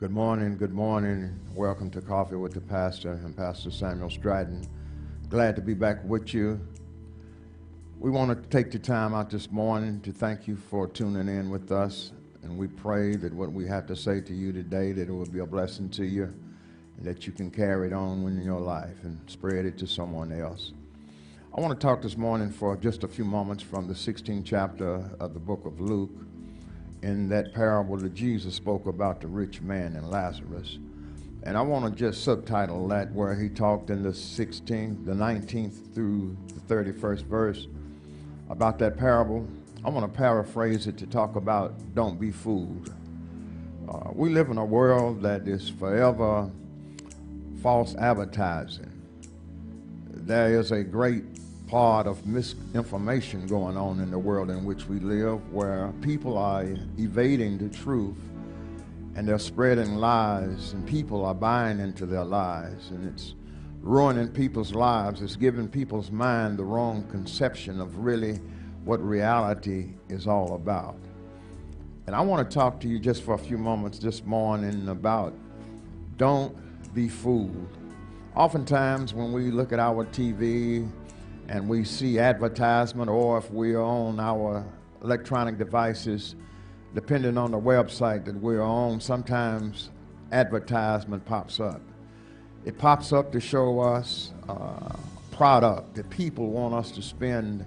Good morning, good morning. Welcome to Coffee with the Pastor. I'm Pastor Samuel Stratton. Glad to be back with you. We want to take the time out this morning to thank you for tuning in with us. And we pray that what we have to say to you today, that it will be a blessing to you, and that you can carry it on in your life and spread it to someone else. I want to talk this morning for just a few moments from the 16th chapter of the book of Luke, in that parable that Jesus spoke about the rich man and Lazarus. And I want to just subtitle that, where he talked in the 16th, the 19th through the 31st verse about that parable. I want to paraphrase it to talk about don't be fooled. We live in a world that is forever false advertising. There is a great part of misinformation going on in the world in which we live, where people are evading the truth and they're spreading lies, and people are buying into their lies, and it's ruining people's lives. It's giving people's mind the wrong conception of really what reality is all about. And I want to talk to you just for a few moments this morning about don't be fooled. Oftentimes when we look at our TV and we see advertisement, or if we are on our electronic devices, depending on the website that we're on, sometimes advertisement pops up. It pops up to show us product that people want us to spend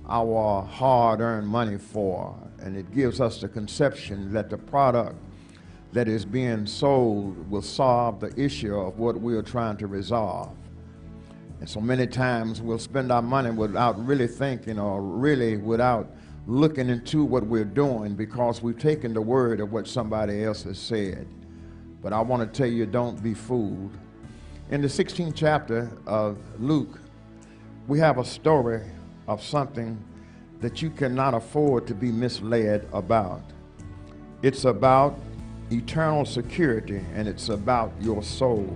our hard-earned money for, and it gives us the conception that the product that is being sold will solve the issue of what we are trying to resolve. And so many times we'll spend our money without really thinking, or really without looking into what we're doing, because we've taken the word of what somebody else has said. But I want to tell you, don't be fooled. In the 16th chapter of Luke, we have a story of something that you cannot afford to be misled about. It's about eternal security, and it's about your soul.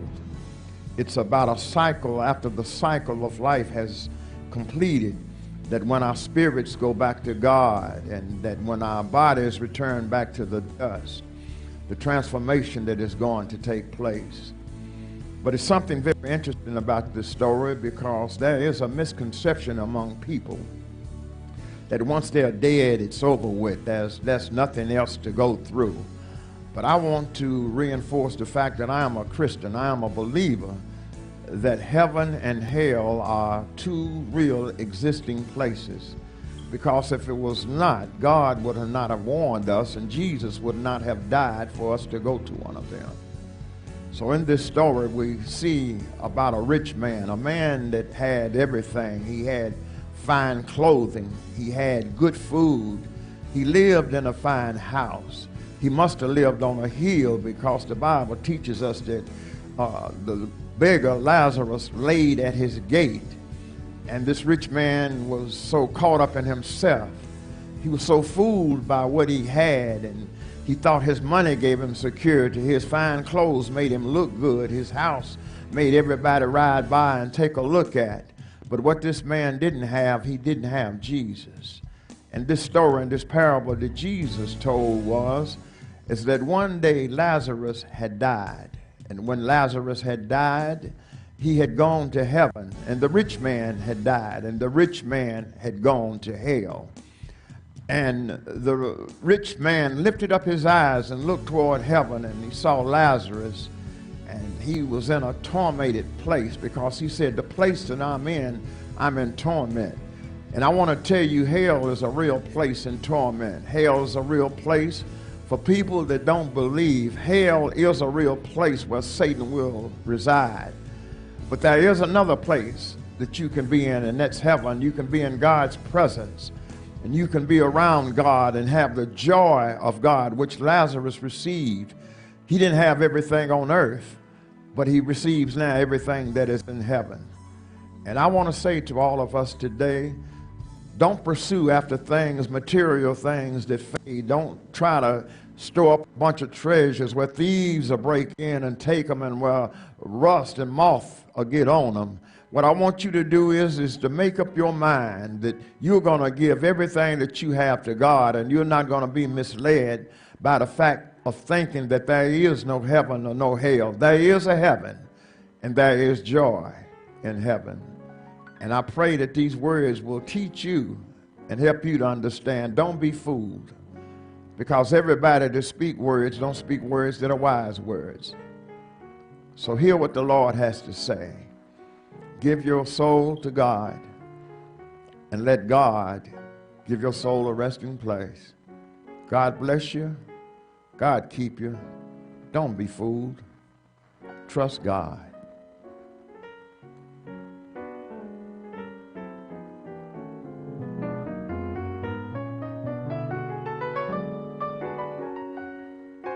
It's about a cycle after the cycle of life has completed, that when our spirits go back to God, and that when our bodies return back to the dust, the transformation that is going to take place. But it's something very interesting about this story, because there is a misconception among people that once they're dead, it's over with. There's nothing else to go through. But I want to reinforce the fact that I am a Christian. I am a believer that heaven and hell are two real existing places. Because if it was not, God would have not have warned us, and Jesus would not have died for us to go to one of them. So in this story, we see about a rich man, a man that had everything. He had fine clothing. He had good food. He lived in a fine house. He must have lived on a hill, because the Bible teaches us that the beggar Lazarus laid at his gate. And this rich man was so caught up in himself. He was so fooled by what he had, and he thought his money gave him security. His fine clothes made him look good. His house made everybody ride by and take a look at. But what this man didn't have, he didn't have Jesus. And this story and this parable that Jesus told is that one day Lazarus had died. And when Lazarus had died, he had gone to heaven. And the rich man had died, and the rich man had gone to hell. And the rich man lifted up his eyes and looked toward heaven, and he saw Lazarus, and he was in a tormented place, because he said, the place that I'm in torment. And I want to tell you, hell is a real place in torment. Hell is a real place for people that don't believe. Hell is a real place where Satan will reside. But there is another place that you can be in, and that's heaven. You can be in God's presence, and you can be around God and have the joy of God, which Lazarus received. He didn't have everything on earth, but he receives now everything that is in heaven. And I want to say to all of us today, don't pursue after things, material things that fade. Don't try to store up a bunch of treasures where thieves will break in and take them, and where rust and moth will get on them. What I want you to do is to make up your mind that you're going to give everything that you have to God, and you're not going to be misled by the fact of thinking that there is no heaven or no hell. There is a heaven, and there is joy in heaven. And I pray that these words will teach you and help you to understand. Don't be fooled, because everybody that speak words don't speak words that are wise words. So hear what the Lord has to say. Give your soul to God, and let God give your soul a resting place. God bless you. God keep you. Don't be fooled. Trust God.